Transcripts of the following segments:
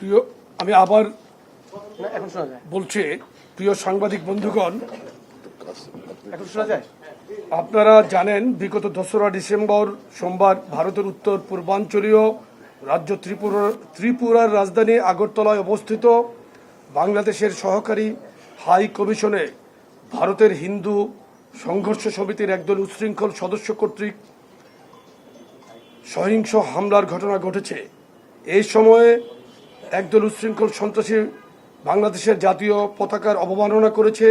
প্রিয় আমি আবার বলছি, প্রিয় সাংবাদিক বন্ধুগণ, আপনারা জানেন বিগত 2রা ডিসেম্বর সোমবার ভারতের উত্তর পূর্বাঞ্চলীয় রাজ্য ত্রিপুরার রাজধানী আগরতলায় অবস্থিত বাংলাদেশের সহকারী হাই কমিশনে ভারতের হিন্দু সংঘর্ষ সমিতির একদল উচ্ছৃঙ্খল সদস্য কর্তৃক সহিংস হামলার ঘটনা ঘটেছে। এই সময়ে একদল উচ্ছৃঙ্খল সন্ত্রাসী বাংলাদেশের জাতীয় পতাকার অবমাননা করেছে,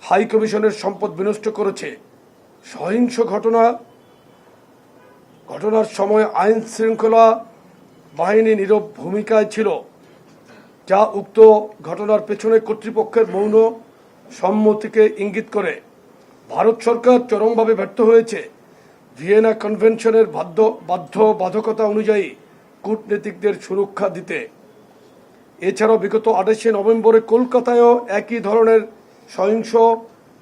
হাই কমিশনের সম্পদ বিনষ্ট করেছে। সহিংস ঘটনার সময় আইন শৃঙ্খলা বাহিনী নীরব ভূমিকায় ছিল, যা উক্ত ঘটনার পেছনে কর্তৃপক্ষের মৌন সম্মতিকে ইঙ্গিত করে। ভারত সরকার চরমভাবে ব্যর্থ হয়েছে ভিয়েনা কনভেনশনের বাধ্যবাধকতা অনুযায়ী কূটনীতিকদের সুরক্ষা দিতে। এছাড়াও বিগত 28শে নভেম্বরে কলকাতায়ও একই ধরনের সহিংস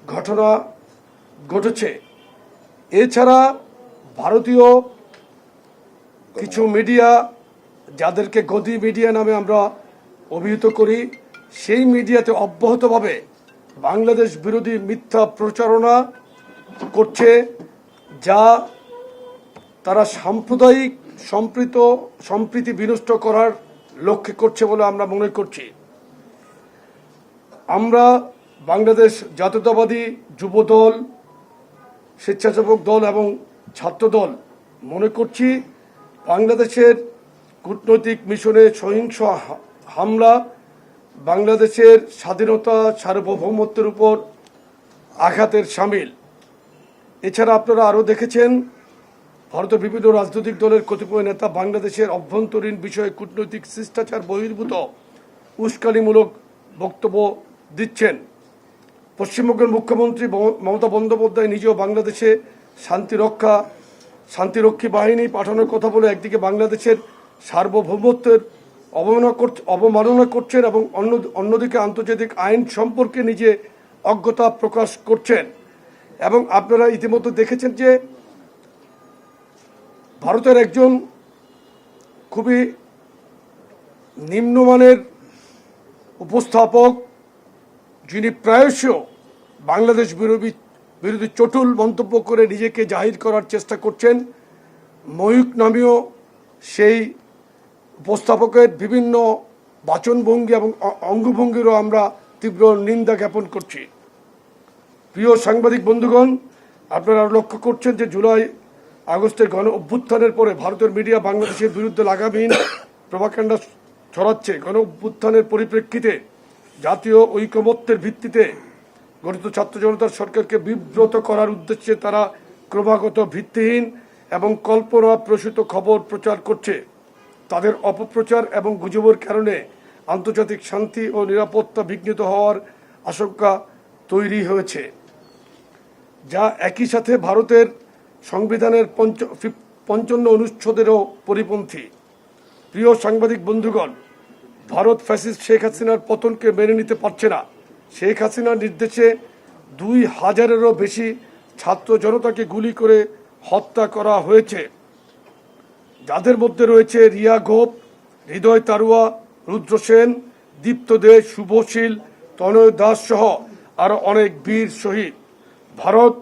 ঘটনা ঘটেছে। এছাড়া ভারতীয় কিছু মিডিয়া, যাদেরকে গদি মিডিয়া নামে আমরা অভিহিত করি, সেই মিডিয়াতে অব্যাহতভাবে বাংলাদেশ বিরোধী মিথ্যা প্রচারণা করছে, যা তারা সাম্প্রদায়িক সম্প্রীতি বিনষ্ট করার লক্ষ্যে করছে বলে আমরা মনে করছি। আমরা বাংলাদেশ জাতীয়তাবাদী যুবদল, স্বেচ্ছাসেবক দল এবং ছাত্রদল মনে করছি বাংলাদেশের কূটনৈতিক মিশনে সহিংস হামলা বাংলাদেশের স্বাধীনতা সার্বভৌমত্বের উপর আঘাতের শামিল। এছাড়া আপনারা আরও দেখেছেন ভারতের বিভিন্ন রাজনৈতিক দলের কতিপয় নেতা বাংলাদেশের অভ্যন্তরীণ বিষয়ে কূটনৈতিক শিষ্টাচার বহির্ভূত উস্কানিমূলক বক্তব্য দিচ্ছেন। পশ্চিমবঙ্গের মুখ্যমন্ত্রী মমতা বন্দ্যোপাধ্যায় নিজেও বাংলাদেশে শান্তিরক্ষী বাহিনী পাঠানোর কথা বলে একদিকে বাংলাদেশের সার্বভৌমত্বের অবমাননা করছেন এবং অন্যদিকে আন্তর্জাতিক আইন সম্পর্কে নিজে অজ্ঞতা প্রকাশ করছেন। এবং আপনারা ইতিমধ্যে দেখেছেন যে ভারতের একজন খুবই নিম্নমানের উপস্থাপক, যিনি প্রায়শই বাংলাদেশ বিরোধী চটুল মন্তব্য করে নিজেকে জাহির করার চেষ্টা করছেন, ময়ূক নামীয় সেই উপস্থাপকের বিভিন্ন বাচনভঙ্গি এবং অঙ্গভঙ্গিরও আমরা তীব্র নিন্দা জ্ঞাপন করছি। প্রিয় সাংবাদিক বন্ধুগণ, আপনারা লক্ষ্য করছেন যে জুলাই আগস্টের গণ অভ্যুত্থানের পরে ভারতের মিডিয়া বাংলাদেশের বিরুদ্ধে লাগামহীন প্রোপাগান্ডা ছড়াচ্ছে। গণ অভ্যুত্থানের পরিপ্রেক্ষিতে জাতীয় ঐকমত্যের ভিত্তিতে গঠিত ছাত্র জনতার সরকারকে বিব্রত করার উদ্দেশ্যে তারা ক্রমাগত ভিত্তিহীন এবং কল্পনা প্রসূত খবর প্রচার করছে। তাদের অপপ্রচার এবং গুজবের কারণে আন্তর্জাতিক শান্তি ও নিরাপত্তা বিঘ্নিত হওয়ার আশঙ্কা তৈরি হয়েছে, যা একই সাথে ভারতের সংবিধানের 55 অনুচ্ছেদেরও পরিপন্থী। প্রিয় সাংবাদিক বন্ধুগণ, ভারত ফ্যাসিস্ট শেখ হাসিনার পতনকে মেনে নিতে পারছে না। শেখ হাসিনার নির্দেশে 2000-এরও বেশি ছাত্র জনতাকে গুলি করে হত্যা করা হয়েছে, যাদের মধ্যে রয়েছে রিয়া ঘোপ, হৃদয় তারুয়া, রুদ্র সেন, দীপ্ত দে, শুভশীল, তনয় দাস সহ আরও অনেক বীর শহীদ। ভারত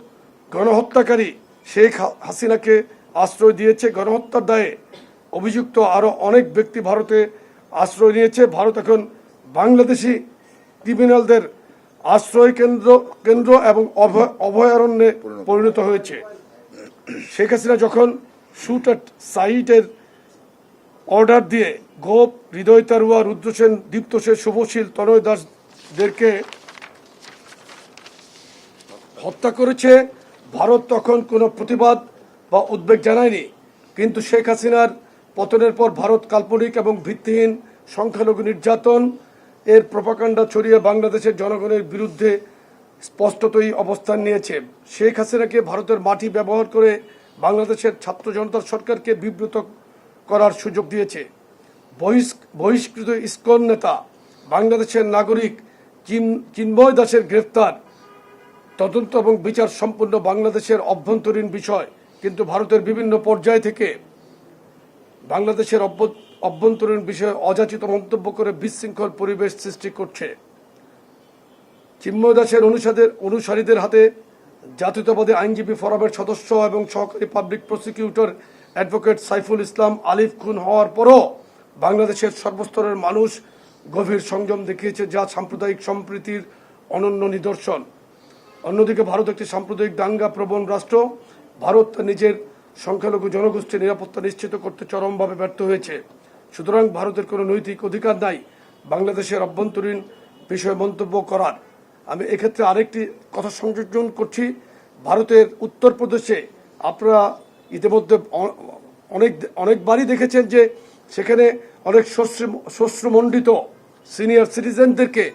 গণহত্যাকারী শেখ হাসিনাকে আশ্রয় দিয়েছে। গণহত্যার দায়ে অভিযুক্ত আরও অনেক ব্যক্তি ভারতে আশ্রয় নিয়েছে। ভারত এখন বাংলাদেশি ক্রিমিনালদের আশ্রয় কেন্দ্র এবং অভয়ারণ্যে পরিণত হয়েছে। শেখ হাসিনা যখন শুট অ্যাট সাইটের অর্ডার দিয়ে গোপ, হৃদয় তারুয়া, রুদ্র সেন, দীপ্ত সেন, শুভশীল, তনয় দাসদেরকে হত্যা করেছে, ভারত তখন কোনো প্রতিবাদ বা উদ্বেগ জানায়নি। কিন্তু শেখ হাসিনার পতনের পর ভারত কাল্পনিক এবং ভিত্তিহীন সংখ্যালঘু নির্যাতন এর প্রোপাগান্ডা ছড়িয়ে বাংলাদেশের জনগণের বিরুদ্ধে স্পষ্টতই অবস্থান নিয়েছে। শেখ হাসিনাকে ভারতের মাটি ব্যবহার করে বাংলাদেশের ছাত্র জনতার সরকারকে বিব্রত করার সুযোগ দিয়েছে। বহিষ্কৃত ইসকন নেতা বাংলাদেশের নাগরিক চিন্ময় দাসের গ্রেফতার তদন্ত এবং বিচার সম্পূর্ণ বাংলাদেশের অভ্যন্তরীণ বিষয়, কিন্তু ভারতের বিভিন্ন পর্যায় থেকে বাংলাদেশের অভ্যন্তরীণ বিষয়ে অযাচিত মন্তব্য করে বিশৃঙ্খল পরিবেশ সৃষ্টি করছে। চিন্ময় দাসের অনুসারীদের হাতে জাতীয়তাবাদী আইনজীবী ফোরামের সদস্য এবং সহকারী public prosecutor advocate Saiful Islam আলিফ খুন হওয়ার পরও বাংলাদেশের সর্বস্তরের মানুষ গভীর সংযম দেখিয়েছে, যা সাম্প্রদায়িক সম্প্রীতির অনন্য নিদর্শন। অন্যদিকে ভারত একটি সাম্প্রদায়িক দাঙ্গা প্রবণ রাষ্ট্র। ভারত তার নিজের সংখ্যালঘু জনগোষ্ঠীর নিরাপত্তা নিশ্চিত করতে চরমভাবে ব্যর্থ হয়েছে। সুতরাং ভারতের কোনো নৈতিক অধিকার নাই বাংলাদেশের অভ্যন্তরীণ বিষয়ে মন্তব্য করার। আমি এক্ষেত্রে আরেকটি কথা সংযোজন করছি। ভারতের উত্তরপ্রদেশে আপনারা ইতিমধ্যে অনেকবারই দেখেছেন যে সেখানে অনেক শস্যমণ্ডিত সিনিয়র সিটিজেনদেরকে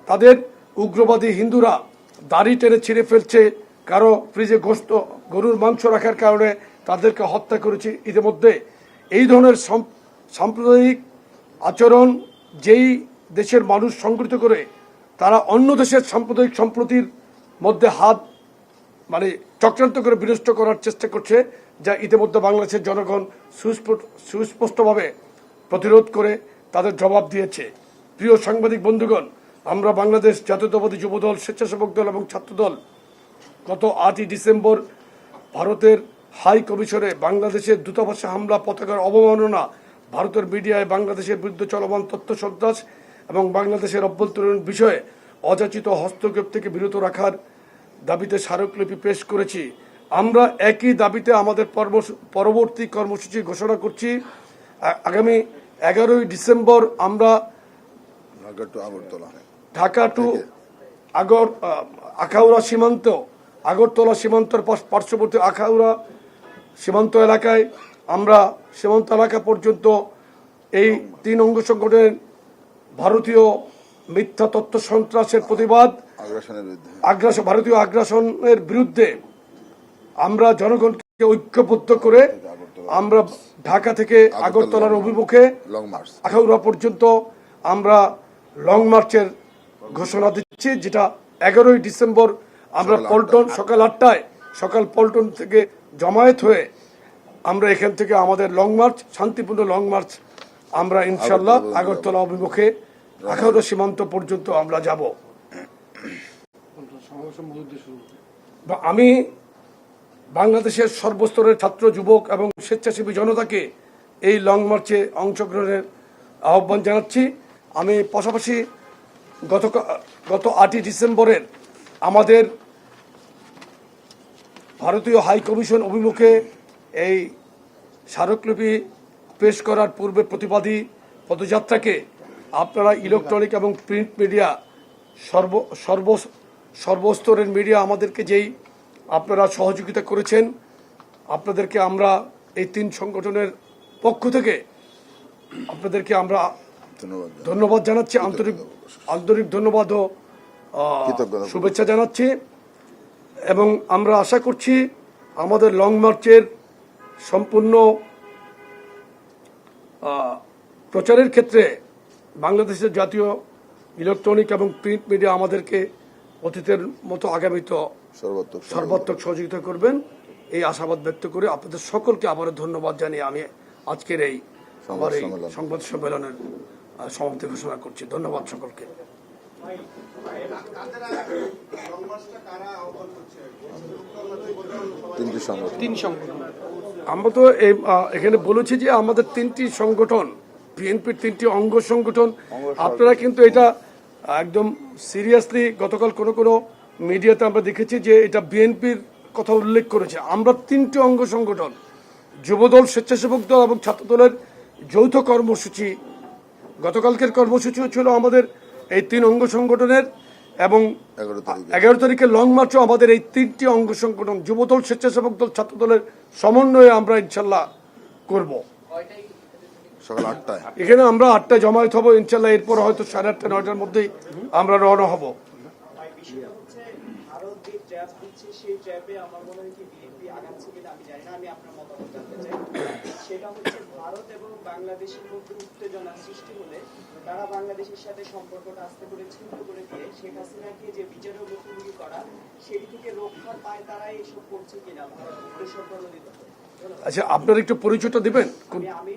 তাদের উগ্রবাদী হিন্দুরা দাড়ি টেনে ছিঁড়ে ফেলছে, কারো ফ্রিজে গরুর মাংস রাখার কারণে তাদেরকে হত্যা করেছে। ইতিমধ্যে এই ধরনের সাম্প্রদায়িক আচরণ যেই দেশের মানুষ সংগঠিত করে, তারা অন্য দেশের সাম্প্রদায়িক সম্প্রীতির মধ্যে হাত চক্রান্ত করে বিনষ্ট করার চেষ্টা করছে, যা ইতিমধ্যে বাংলাদেশের জনগণ সুস্পষ্টভাবে প্রতিরোধ করে তাদের জবাব দিয়েছে। প্রিয় সাংবাদিক বন্ধুগণ, আমরা বাংলাদেশ জাতীয়তাবাদী যুবদল, স্বেচ্ছাসেবক দল এবং ছাত্রদল গত 8ই ডিসেম্বর ভারতের হাই কমিশনে বাংলাদেশের দূতাবাসে হামলা, পতাকার অবমাননা, ভারতের মিডিয়ায় বাংলাদেশের বিরুদ্ধে চলমান তথ্য সন্ত্রাস এবং বাংলাদেশের অভ্যন্তরীণ বিষয়ে অযাচিত হস্তক্ষেপ থেকে বিরত রাখার দাবিতে স্মারকলিপি পেশ করেছি। আমরা একই দাবিতে আমাদের পরবর্তী কর্মসূচি ঘোষণা করছি। আগামী 11ই ডিসেম্বর আমরা ঢাকা টু আখাউড়া সীমান্ত, আগরতলা সীমান্তের পার্শ্ববর্তী আখাউড়া সীমান্ত এলাকায় আমরা সীমান্ত এলাকা পর্যন্ত এই 3 অঙ্গ সংগঠনের ভারতীয় মিথ্যা তথ্য সন্ত্রাসের প্রতিবাদ, ভারতীয় আগ্রাসনের বিরুদ্ধে আমরা জনগণকে ঐক্যবদ্ধ করে আমরা ঢাকা থেকে আগরতলার অভিমুখে আখাউড়া পর্যন্ত আমরা লং মার্চের ঘোষণা দিচ্ছি, যেটা 11ই ডিসেম্বর আমরা সকাল পল্টন থেকে জমায়েত হয়ে আমরা এখান থেকে আমাদের লং মার্চ, শান্তিপূর্ণ লং মার্চ আমরা ইনশাল্লাহ আগরতলা অভিমুখে আখাউড়া সীমান্ত পর্যন্ত আমরা যাব। আমি বাংলাদেশের সর্বস্তরের ছাত্র, যুবক এবং স্বেচ্ছাসেবী জনতাকে এই লং মার্চে অংশগ্রহণের আহ্বান জানাচ্ছি। আমি পাশাপাশি গত 8ই ডিসেম্বরের আমাদের ভারতীয় হাই কমিশন অভিমুখে এই স্মারকলিপি পেশ করার পূর্বে প্রতিবাদী পদযাত্রাকে আপনারা ইলেকট্রনিক এবং প্রিন্ট মিডিয়া সর্বস্তরের মিডিয়া আমাদেরকে যেই আপনারা সহযোগিতা করেছেন, আপনাদেরকে আমরা এই 3 সংগঠনের পক্ষ থেকে আপনাদেরকে আমরা ধন্যবাদ জানাচ্ছি, আন্তরিক ধন্যবাদ ও শুভেচ্ছা জানাচ্ছি। এবং আমরা আশা করছি আমাদের লং মার্চের সম্পূর্ণ প্রচারের ক্ষেত্রে বাংলাদেশের জাতীয় ইলেকট্রনিক এবং প্রিন্ট মিডিয়া আমাদেরকে অতীতের মতো আগামীতে সর্বাত্মক সহযোগিতা করবেন, এই আশাবাদ ব্যক্ত করে আপনাদের সকলকে আবারও ধন্যবাদ জানিয়ে আমি আজকের এই সংবাদ সম্মেলনের সমাপ্তি ঘোষণা করছি। ধন্যবাদ সকলকে। আমরা তো এখানে বলেছি যে আমাদের 3টি সংগঠন, বিএনপির 3টি অঙ্গ সংগঠন। আপনারা কিন্তু এটা একদম সিরিয়াসলি গতকাল কোনো মিডিয়াতে আমরা দেখেছি যে এটা বিএনপির কথা উল্লেখ করেছে। আমরা 3টি অঙ্গ সংগঠন, যুবদল, স্বেচ্ছাসেবক দল এবং ছাত্রদলের যৌথ কর্মসূচি, গতকালকের কর্মসূচি ছিল আমাদের এই 3 অঙ্গ সংগঠনের, এবং 11 তারিখে লং মার্চও আমাদের এই 3টি অঙ্গ সংগঠন, যুবদল, স্বেচ্ছাসেবক দল, ছাত্রদলের সমন্বয়ে আমরা ইনশাল্লাহ করব। সকাল 8টায় এখানে আমরা 8টায় জমায়েত হব ইনশাল্লাহ। এরপর হয়তো 8:30 9টার মধ্যেই আমরা রওনা হব। ভারত এবং বাংলাদেশের মধ্যে উত্তেজনা সৃষ্টি হলে তারা বাংলাদেশের সাথে সম্পর্কটা আস্তে করে ছিন্ন করে দিয়ে শেখ হাসিনাকে যে বিচারের মুখোমুখি করা, সেটি থেকে রক্ষা পায় তারা এসব করছে কিনা আচ্ছা, আপনার একটু পরিচয়টা দিবেন। আমি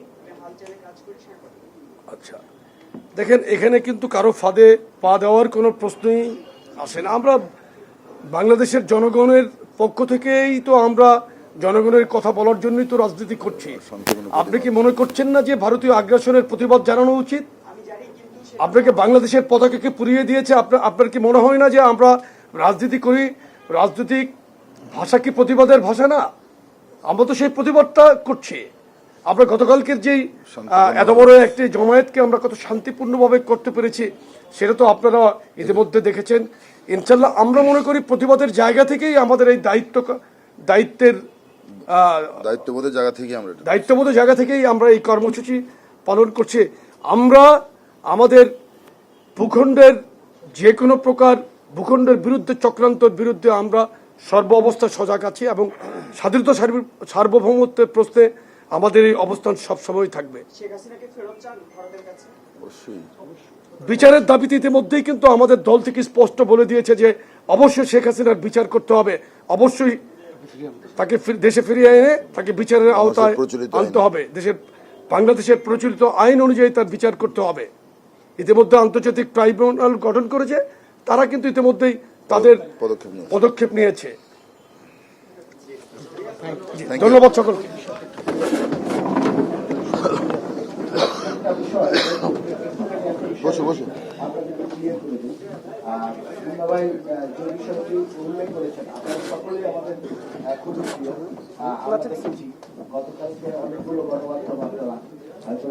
বিচারে কাজ করি সাংবাদিক। আচ্ছা, দেখেন এখানে কিন্তু কারো ফাঁদে পা দেওয়ার কোনো প্রশ্নই আসে না। আমরা বাংলাদেশের জনগণের পক্ষ থেকেই তো আমরা জনগণের কথা বলার জন্যই তো রাজনীতি করছি। আপনি কি মনে করছেন না যে ভারতীয় আগ্রাসনের প্রতিবাদ জানানো উচিত? আমি জানি, কিন্তু আপনাকে বাংলাদেশের পতাকাকে পুড়িয়ে দিয়েছে। আপনার কি মনে হয় না যে আমরা রাজনীতি করি, রাজনৈতিক ভাষা কি প্রতিবাদের ভাষা না? আমরা তো সেই প্রতিবাদটা করছি। আমরা গতকালকের যেই এত বড় একটি জমায়েতকে আমরা কত শান্তিপূর্ণভাবে করতে পেরেছি সেটা তো আপনারা ইতিমধ্যে দেখেছেন। ইনশাল্লাহ আমরা মনে করি প্রতিবাদের জায়গা থেকেই আমাদের এই দায়িত্ববোধের জায়গা থেকে আমরা এটা দায়িত্ববোধের জায়গা থেকেই আমরা এই কর্মসূচি পালন করছি। আমরা আমাদের ভূখণ্ডের যে কোনো প্রকার ভূখণ্ডের বিরুদ্ধে চক্রান্তর বিরুদ্ধে আমরা সর্ব অবস্থায় সজাগ আছি এবং স্বাধীনতা সার্বভৌমত্বের প্রশ্নে আমাদের এই অবস্থান সবসময় থাকবে। শেখ হাসিনাকে ফেরত চান ভারতের কাছে? অবশ্যই বিচারের দাবিতে ইতিমধ্যেই কিন্তু আমাদের দল থেকে স্পষ্ট বলে দিয়েছে যে অবশ্যই শেখ হাসিনার বিচার করতে হবে, অবশ্যই তাকে দেশে ফিরিয়ে এনে তাকে বিচারের আওতায় আনতে হবে। বাংলাদেশের প্রচলিত আইন অনুযায়ী তার বিচার করতে হবে। ইতিমধ্যে আন্তর্জাতিক ট্রাইব্যুনাল গঠন করেছে, তারা কিন্তু ইতিমধ্যেই তাদের পদক্ষেপ নিয়েছে। ধন্যবাদ সকলকে। বসে বসে ভাই যে বিষয়টি উল্লেখ করেছেন আপনারা সকলেই আমাদের খুবই প্রিয়। আমরা দেখেছি গতকালকে অনেকগুলো গণমাধ্যম আপনারা হয়তো